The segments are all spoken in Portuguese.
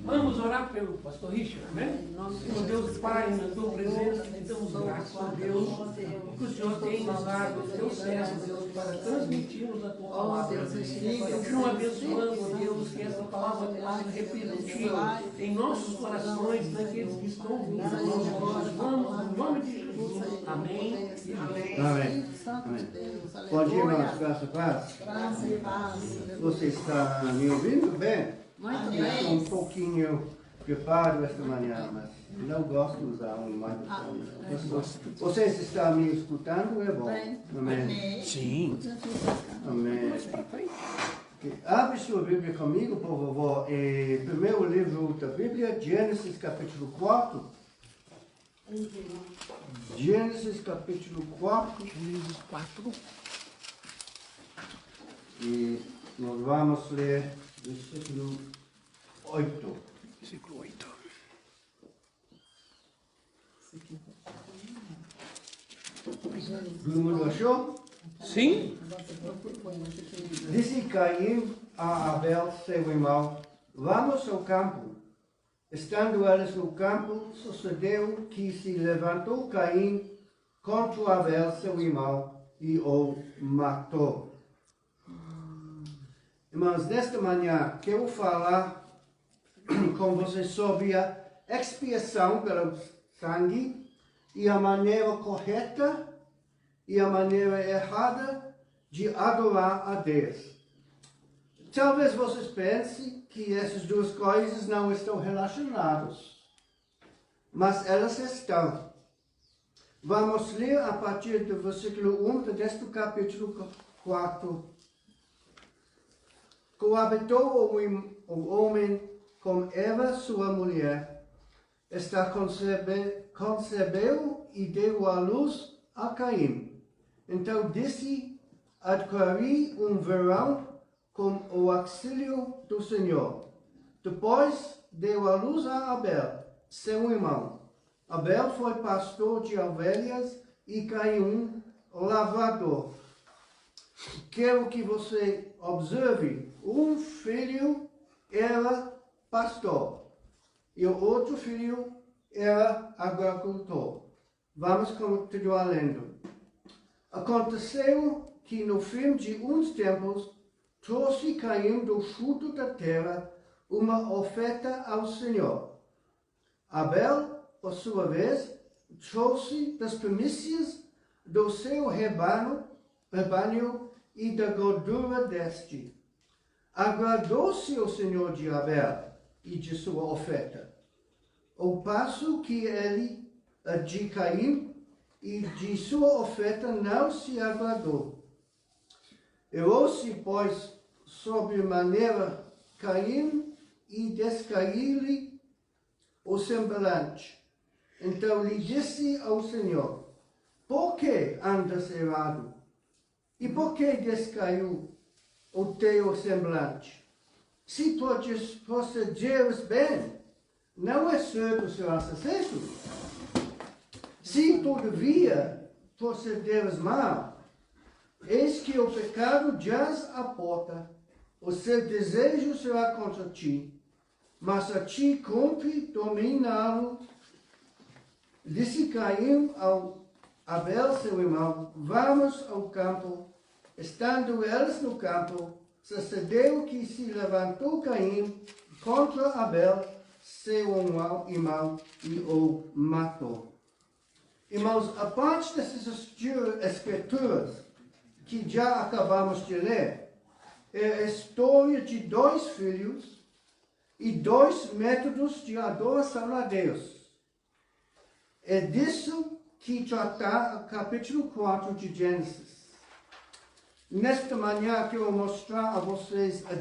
Vamos orar pelo pastor Richard, né? Senhor Deus Pai, na tua presença, te damos graças, ó Deus, porque o Senhor tem nos dado o teu servo, Deus, para transmitirmos a tua palavra. Continua abençoando, ó Deus, que essa palavra possa repercutir em nossos corações, naqueles que estão ouvindo. Nós vamos, no nome de Jesus. Amém. Amém. Amém. Bom dia, irmãos. Graça e paz. Graça e paz. Você está me ouvindo bem? Muito Eu estou um bem. pouquinho gripado esta manhã, mas não gosto de usar um microfone. Vocês estão me escutando? É bom. Amém. Sim. Amém. Abre sua Bíblia comigo, por favor. Primeiro livro da Bíblia, Gênesis capítulo 4. Gênesis capítulo 4. Gênesis 4. E nós vamos ler versículo 8. Versículo 8. Todo mundo achou? Sim? Disse Caim a Abel, seu irmão: vamos ao campo. Estando eles no campo, sucedeu que se levantou Caim contra Abel, seu irmão, e o matou. Irmãos, nesta manhã quero falar com vocês sobre a expiação pelo sangue e a maneira correta e a maneira errada de adorar a Deus. Talvez vocês pensem que essas duas coisas não estão relacionadas, mas elas estão. Vamos ler a partir do versículo 1 deste capítulo 4. Coabitou o homem com Eva, sua mulher. Esta concebeu e deu à luz a Caim. Então disse: adquiri um varão com o auxílio do Senhor. Depois deu à luz a Abel, seu irmão. Abel foi pastor de ovelhas e Caim lavrador. Quero que você observe: um filho era pastor e o outro filho era agricultor. Vamos continuar lendo. Aconteceu que no fim de uns tempos trouxe Caim do fruto da terra uma oferta ao Senhor. Abel, por sua vez, trouxe das primícias do seu rebanho e da gordura deste. Agradou-se o Senhor de Abel e de sua oferta, ao passo que ele de Caim e de sua oferta não se agradou. Errou-se, pois, sobremaneira Caim e descaiu-lhe o semblante. Então lhe disse ao Senhor: por que andas errado? E por que descaiu o teu semblante? Se procederes bem, não é certo serás aceito. Se todavia procederes mal, eis que o pecado jaz à porta, o seu desejo será contra ti, mas a ti cumpre dominá-lo. Disse Caim ao Abel, seu irmão: vamos ao campo. Estando eles no campo, sucedeu que se levantou Caim contra Abel, seu irmão, e o matou. Irmãos, a parte dessas escrituras que já acabamos de ler é a história de dois filhos e dois métodos de adoração a Deus. É disso que trata o capítulo 4 de Gênesis. Nesta manhã quero mostrar a vocês a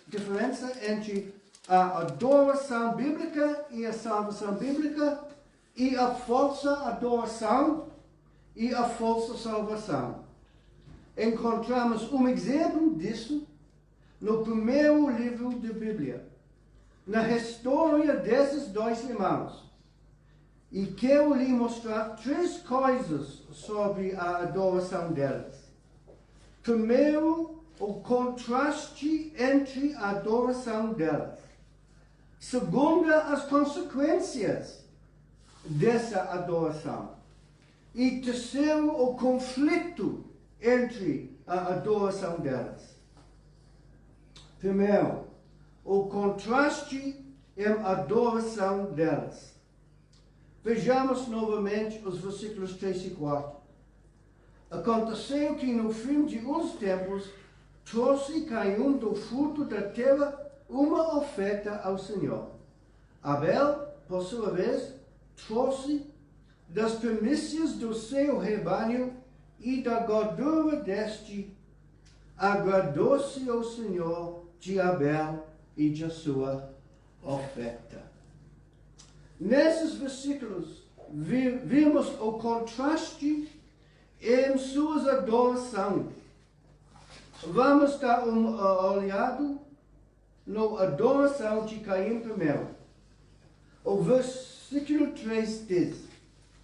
diferença entre a adoração bíblica e a salvação bíblica, e a falsa adoração e a falsa salvação. Encontramos um exemplo disso no primeiro livro da Bíblia, na história desses dois irmãos. E quero lhe mostrar três coisas sobre a adoração deles. Primeiro, o contraste entre a adoração deles. segundo as consequências dessa adoração. E terceiro, o conflito entre a adoração delas. Primeiro, o contraste em adoração delas. Vejamos novamente os versículos 3 e 4. Aconteceu que no fim de uns tempos trouxe Caim do fruto da terra uma oferta ao Senhor. Abel, por sua vez, trouxe das primícias do seu rebanho e da gordura deste. Agradou-se ao Senhor de Abel e de sua oferta. Nesses versículos, vimos o contraste em suas adorações. Vamos dar uma olhada na adoração de Caim primeiro. O versículo 3 diz: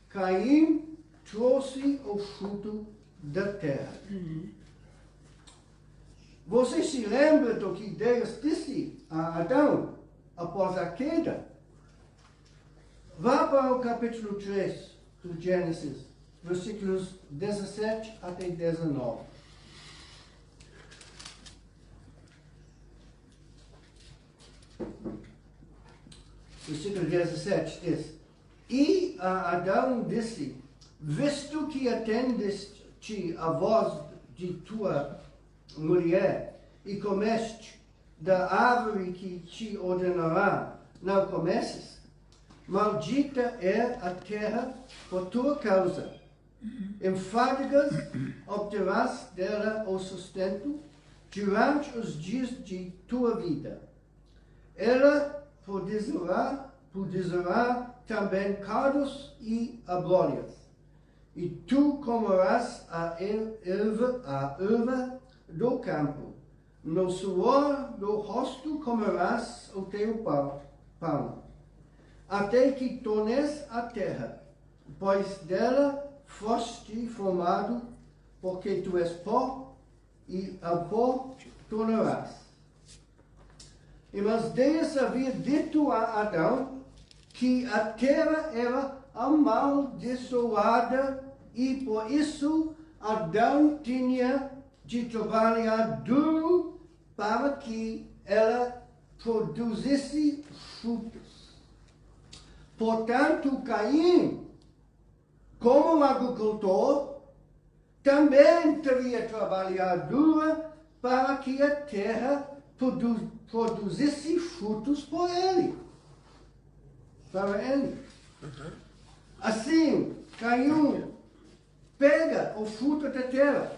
Caim trouxe o fruto da terra. Você se lembra do que Deus disse a Adão após a queda? Vá para o capítulo 3 do Gênesis, versículos 17 até 19. Versículo 17 diz: E a Adão disse: Visto que atendeste a voz de tua mulher e comeste da árvore que te ordenará, não comesses, maldita é a terra por tua causa. Em fábricas obterás dela o sustento durante os dias de tua vida. Ela produzirá também cardos e abrolhos, e tu comerás a erva do campo. No suor do rosto comerás o teu pão, até que tornes a terra, pois dela foste formado, porque tu és pó, e ao pó tornarás. Mas Deus havia dito a Adão que a terra era amaldiçoada e por isso Adão tinha de trabalhar duro para que ela produzisse frutos. Portanto, Caim, como agricultor, também teria trabalhado duro para que a terra produzisse frutos por ele. Para ele. Assim, Caim pega o fruto da terra,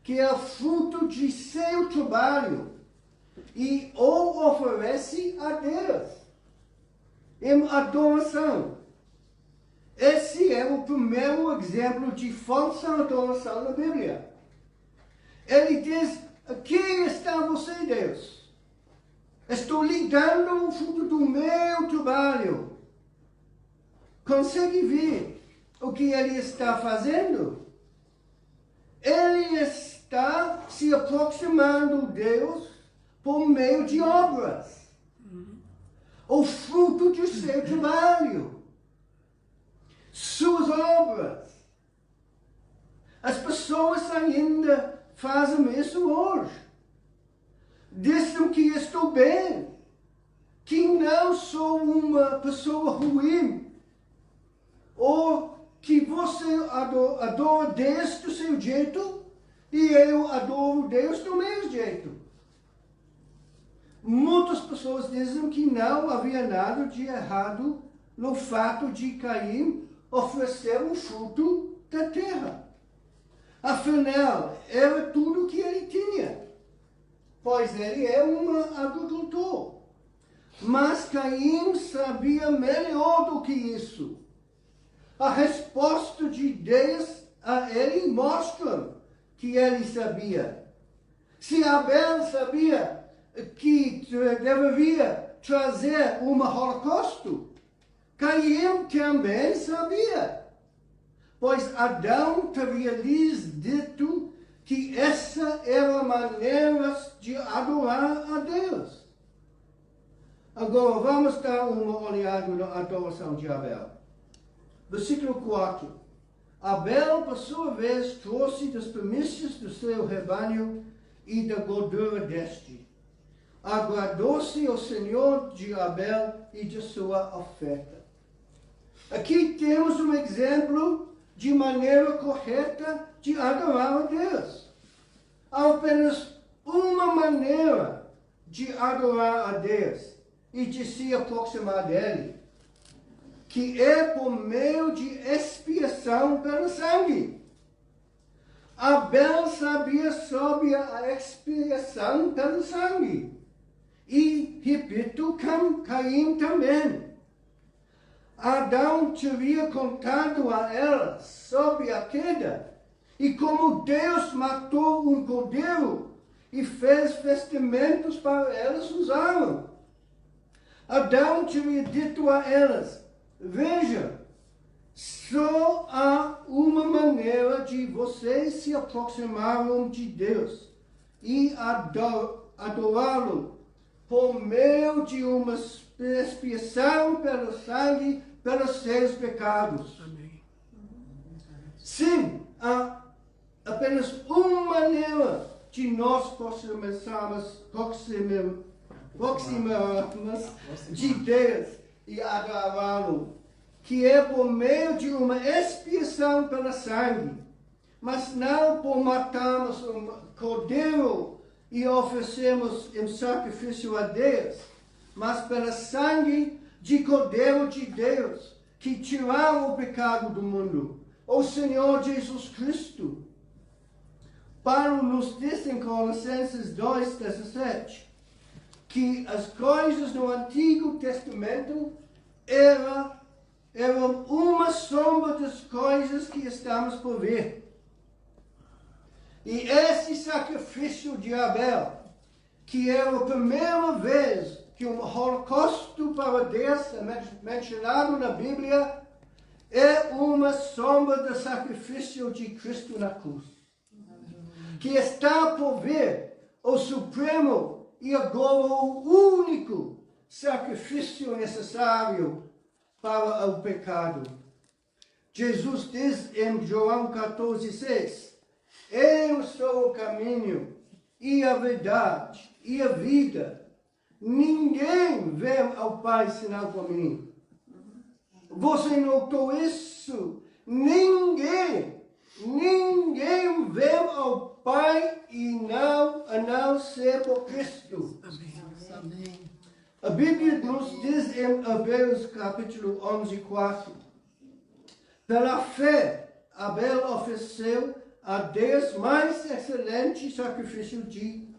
que é o fruto de seu trabalho, e o oferece a Deus em adoração. Esse é o primeiro exemplo de falsa adoração na Bíblia. Ele diz: aqui está você, Deus. Estou lhe dando o fruto do meu trabalho. Consegue ver o que ele está fazendo? Ele está se aproximando de Deus por meio de obras. O fruto do seu trabalho. Suas obras. As pessoas ainda fazem isso hoje. Dizem que estou bem, que não sou uma pessoa ruim, ou que você adora Deus do seu jeito e eu adoro Deus do meu jeito. Muitas pessoas dizem que não havia nada de errado no fato de Caim oferecer o fruto da terra. Afinal, era tudo que ele tinha, pois ele é um agricultor. Mas Caim sabia melhor do que isso. A resposta de Deus a ele mostra que ele sabia. Se Abel sabia que deveria trazer um holocausto, Caim também sabia. Pois Adão teria lhes dito que essa era a maneira de adorar a Deus. Agora vamos dar uma olhada na adoração de Abel. Versículo 4. Abel, por sua vez, trouxe das primícias do seu rebanho e da gordura deste. Agradou-se o Senhor de Abel e de sua oferta. Aqui temos um exemplo de maneira correta de adorar a Deus. Há apenas uma maneira de adorar a Deus e de se aproximar dele, que é por meio de expiação pelo sangue. Abel sabia sobre a expiação pelo sangue. E, repito, Caim também. Adão teria contado a ela sobre a queda e como Deus matou um cordeiro e fez vestimentos para elas usarem. Adão teria dito a elas: veja, só há uma maneira de vocês se aproximarem de Deus e adorá-lo, por meio de uma expiação pelo sangue pelos seus pecados. Amém. Sim, há apenas uma maneira de nós aproximarmos de Deus e adorá-lo, que é por meio de uma expiação pelo sangue, mas não por matarmos um cordeiro e oferecermos em sacrifício a Deus, mas pelo sangue de Cordeiro de Deus, que tirou o pecado do mundo, o Senhor Jesus Cristo. Paulo nos diz em Colossenses 2:17, que as coisas do Antigo Testamento eram uma sombra das coisas que estamos por ver. E esse sacrifício de Abel, que era a primeira vez que um holocausto para Deus é mencionado na Bíblia, é uma sombra do sacrifício de Cristo na cruz, que está por vir o supremo e agora o único sacrifício necessário para o pecado. Jesus diz em João 14:6, eu sou o caminho e a verdade e a vida. Ninguém vem ao Pai senão por mim. Você notou isso? Ninguém vem ao Pai a não ser por Cristo. Amém. A Bíblia nos diz em Hebreus capítulo 11:4, pela fé, Abel ofereceu a Deus mais excelente sacrifício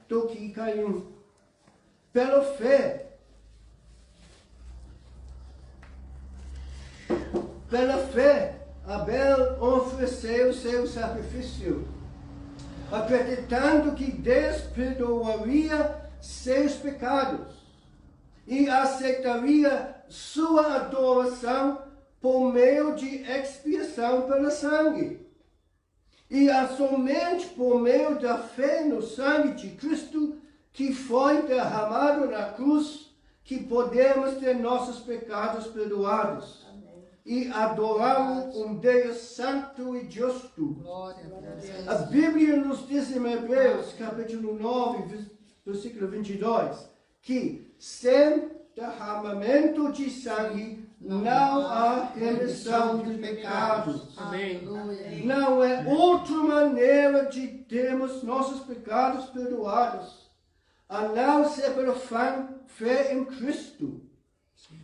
do que Caim. Pela fé, Abel ofereceu seu sacrifício, acreditando que Deus perdoaria seus pecados e aceitaria sua adoração por meio de expiação pelo sangue. E é somente por meio da fé no sangue de Cristo, que foi derramado na cruz, que podemos ter nossos pecados perdoados. Amém. E adorar um Deus santo e justo. Glória a Deus. A Bíblia nos diz em Hebreus, capítulo 9, versículo 22, que sem derramamento de sangue não há remissão de pecados. Amém. Não é outra maneira de termos nossos pecados perdoados, a não ser pela fé em Cristo.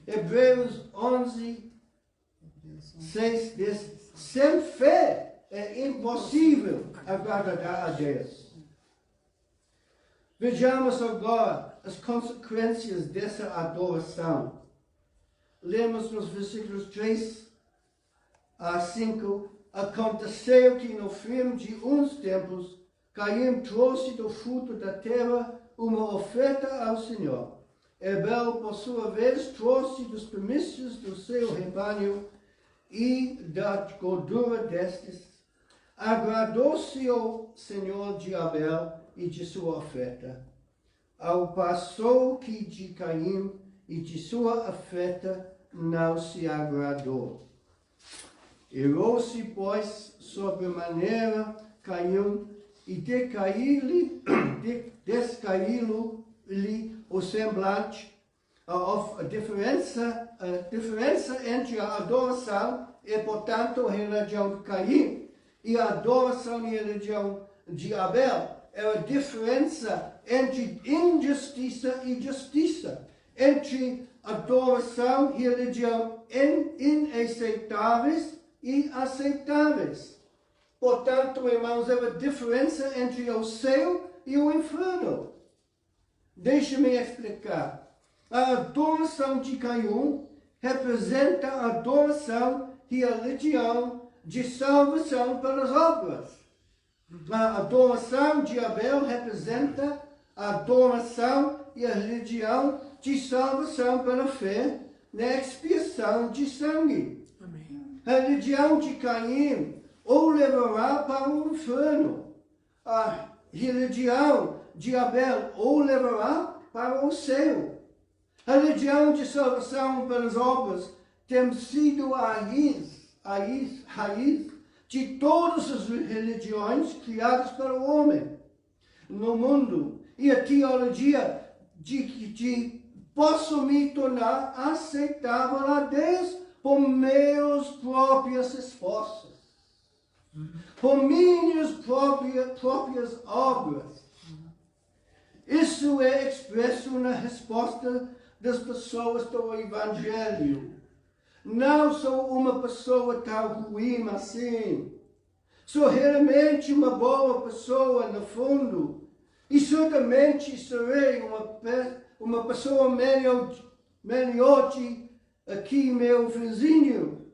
Hebreus 11:6 diz, sem fé é impossível agradar a Deus. Vejamos agora as consequências dessa adoração. Lemos nos versículos 3 a 5, aconteceu que no fim de uns tempos, Caim trouxe do fruto da terra uma oferta ao Senhor. Abel, por sua vez, trouxe dos primícias do seu rebanho e da gordura destes. Agradou-se o Senhor de Abel e de sua oferta, ao passo que de Caim e de sua oferta não se agradou. Irou-se, pois, sobremaneira Caim, e descaiu-lhe o semblante. A diferença entre a adoração e, portanto, a religião de Caim e a adoração e a religião de Abel era a diferença entre injustiça e justiça, entre adoração e religião inaceitáveis e aceitáveis. Portanto, irmãos, era a diferença entre o céu e o inferno. Deixe-me explicar. A adoração de Caim representa a adoração e a religião de salvação pelas obras. A adoração de Abel representa a adoração e a religião de salvação pela fé na expiação de sangue. Amém. A religião de Caim o levará para o inferno. A religião de Abel o levará para o céu. A religião de salvação pelas obras tem sido a raiz de todas as religiões criadas pelo homem no mundo. E a teologia de posso me tornar aceitável a Deus por meus próprios esforços, por minhas próprias obras. Isso é expresso na resposta das pessoas do Evangelho. Não sou uma pessoa tão ruim assim. Sou realmente uma boa pessoa no fundo. E certamente serei uma pessoa melhor que meu vizinho.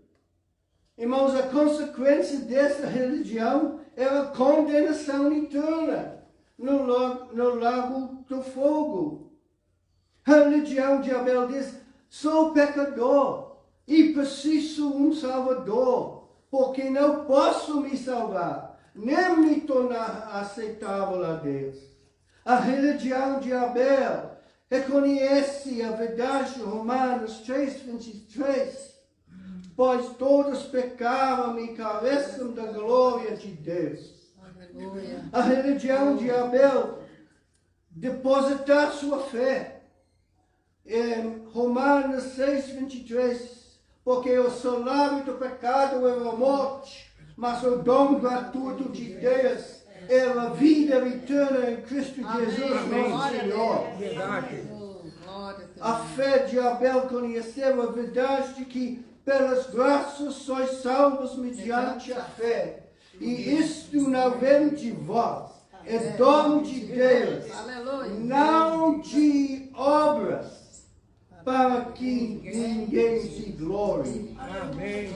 Irmãos, a consequência dessa religião é a condenação eterna no lago do fogo. A religião de Abel diz: sou pecador e preciso um salvador, porque não posso me salvar, nem me tornar aceitável a Deus. A religião de Abel reconhece a verdade, Romanos 3:23, pois todos pecaram e carecem da glória de Deus. Aleluia. A religião de Abel depositar sua fé em Romanos 6:23, porque o salário do pecado é a morte, mas o dom gratuito de Deus é a vida eterna em Cristo Jesus, nosso Senhor. A fé de Abel conheceu a verdade de que pelas graças sois salvos mediante a fé. E isto não vem de vós, é dom de Deus, não de obras, para que ninguém se glorie. Amém.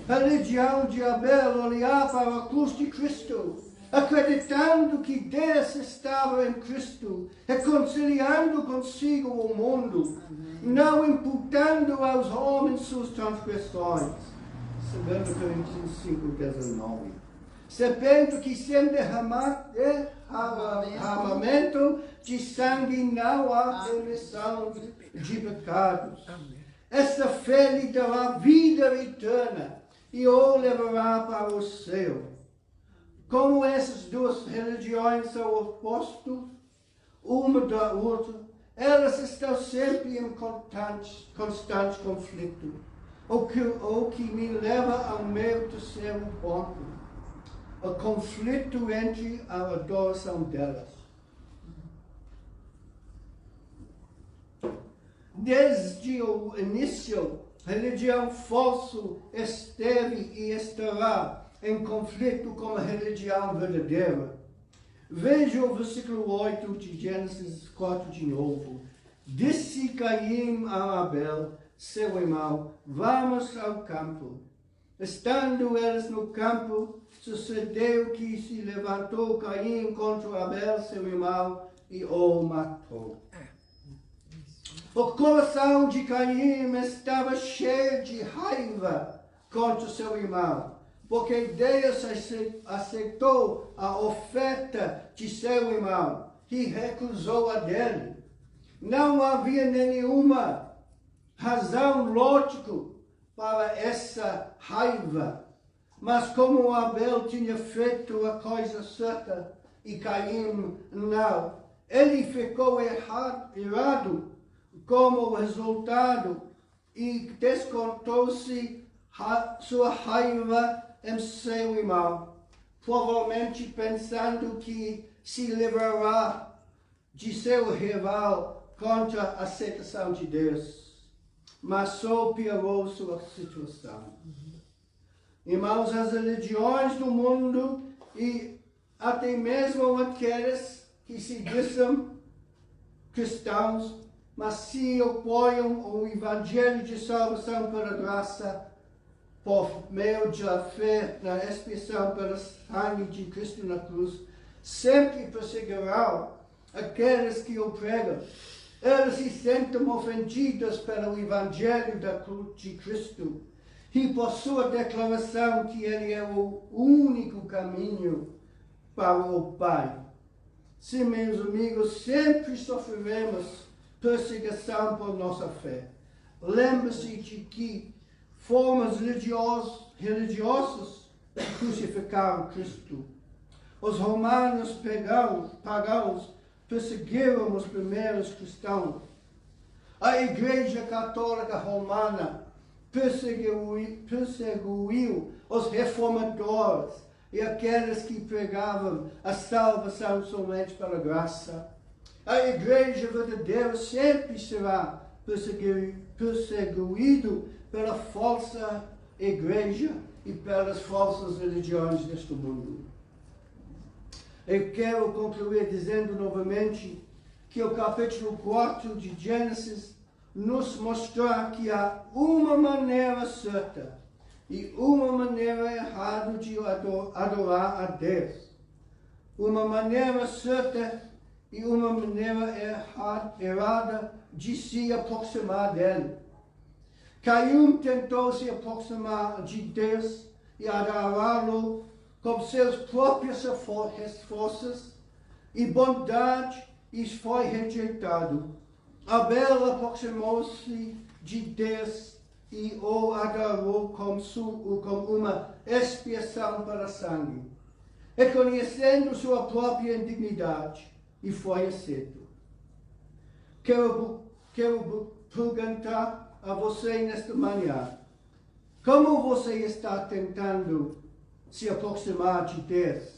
A religião de Abel olhar para a cruz de Cristo, acreditando que Deus estava em Cristo, reconciliando consigo o mundo, não imputando aos homens suas transgressões. 2 Coríntios 5:19. Sabendo que sem derramamento de sangue não há remissão de pecados. Essa fé lhe dará vida eterna e o levará para o céu. Como essas duas religiões são opostas uma da outra, elas estão sempre em constante conflito. O que me leva ao meu terceiro ponto: o conflito entre a adoração delas. Desde o início, a religião falsa esteve e estará em conflito com a religião verdadeira. Veja o versículo 8 de Gênesis 4 de novo. Disse Caim a Abel, seu irmão: vamos ao campo. Estando eles no campo, sucedeu que se levantou Caim contra Abel, seu irmão, e o matou. O coração de Caim estava cheio de raiva contra seu irmão, porque Deus aceitou a oferta de seu irmão e recusou a dele. Não havia nenhuma razão lógica para essa raiva. Mas como Abel tinha feito a coisa certa e Caim não, ele ficou irado como resultado e descontou-se sua raiva em seu irmão, provavelmente pensando que se livrará de seu rival contra a aceitação de Deus. Mas só piorou sua situação. Irmãos, as religiões do mundo e até mesmo aqueles que se dizem cristãos, mas se apoiam ao Evangelho de salvação pela graça, por meio da fé na expiação pelo sangue de Cristo na cruz, sempre perseguirão aqueles que o pregam. Eles se sentem ofendidos pelo Evangelho da cruz de Cristo e por sua declaração que Ele é o único caminho para o Pai. Sim, meus amigos, sempre sofreremos perseguição por nossa fé. Lembre-se de que formas religiosas crucificaram Cristo. Os romanos pagãos perseguiram os primeiros cristãos. A Igreja Católica Romana perseguiu os reformadores e aqueles que pregavam a salvação somente pela graça. A Igreja verdadeira sempre será perseguido pela falsa Igreja e pelas falsas religiões deste mundo. Eu quero concluir dizendo novamente que o capítulo 4 de Gênesis nos mostra que há uma maneira certa e uma maneira errada de adorar a Deus. Uma maneira certa e uma maneira errada de se aproximar dele. Caim tentou se aproximar de Deus e adorá-lo com seus próprios esforços e bondade e foi rejeitado. Abel aproximou-se de Deus e o adorou como uma expiação para sangue, reconhecendo sua própria indignidade, e foi aceito. Quero perguntar a você nesta manhã, como você está tentando se aproximar de Deus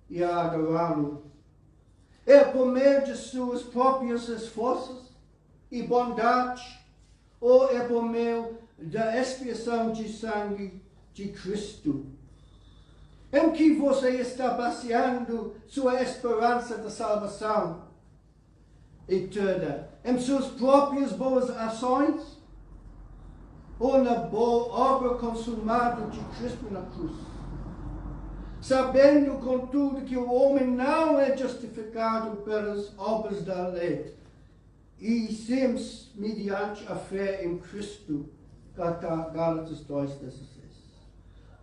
e adorá-lo? É por meio de seus próprios esforços e bondade, ou é por meio da expiação de sangue de Cristo? Em que você está baseando sua esperança de salvação eterna? Em suas próprias boas ações? Ou na boa obra consumada de Cristo na cruz? Sabendo, contudo, que o homem não é justificado pelas obras da lei, e sim mediante a fé em Cristo. Gálatas 2:16.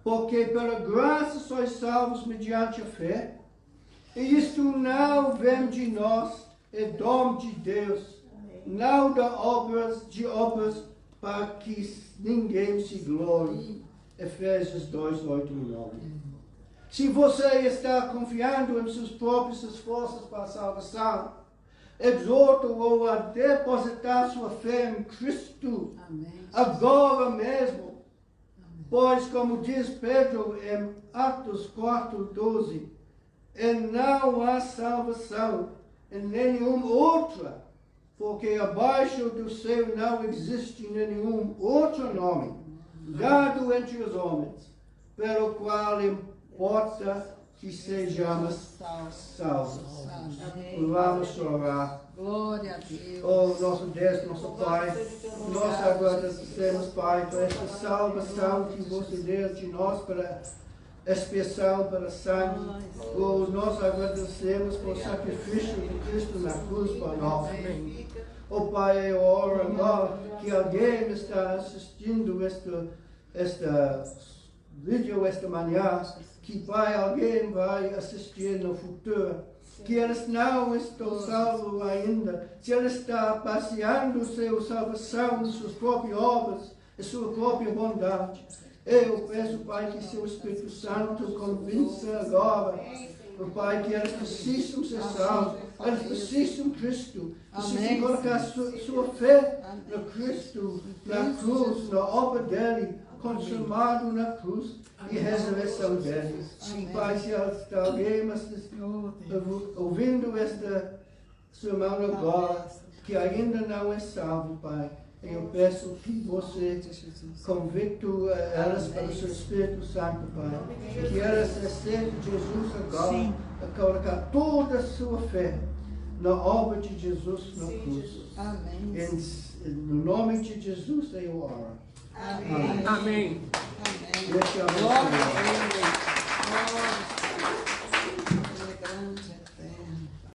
Porque pela graça sois salvos mediante a fé, e isto não vem de nós, é dom de Deus, não de obras para que ninguém se glorie. Efésios 2:8 e 9. Se você está confiando em seus próprios esforços para a salvação, exorto-o a depositar sua fé em Cristo. Amém. Agora mesmo. Amém. Pois, como diz Pedro em Atos 4:12, e não há salvação em nenhuma outra, porque abaixo do céu não existe nenhum outro nome dado entre os homens, pelo qual importa que sejamos salvos. Vamos orar. Glória a Deus. Oh, nosso Deus, nosso Pai, nós agradecemos, Pai, por esta salvação que você deu de nós para expiação, para sangue. Oh, nós agradecemos por o sacrifício de Cristo na cruz para nós. Oh, Pai, eu oro agora que alguém está assistindo esta vídeo esta manhã, que Pai, alguém vai assistir no futuro que elas não estão salvos ainda, se ela está baseando sua salvação em suas próprias obras, em sua própria bondade. Eu peço, Pai, que seu Espírito Santo convença agora, Pai, que elas precisam ser salvas, elas precisam de Cristo, precisam colocar sua fé no Cristo, na cruz, na obra dele, consumado na cruz e ressurreição dele. Pai, se alguém ouvindo esta sermão agora, que ainda não é salvo, Pai, eu peço que você convicte elas pelo seu Espírito Santo, Pai, que elas aceitem Jesus agora, a colocar toda a sua fé na obra de Jesus na cruz. Amém. No nome de Jesus eu oro. Amém. Amém. Deixa eu Glória a Deus.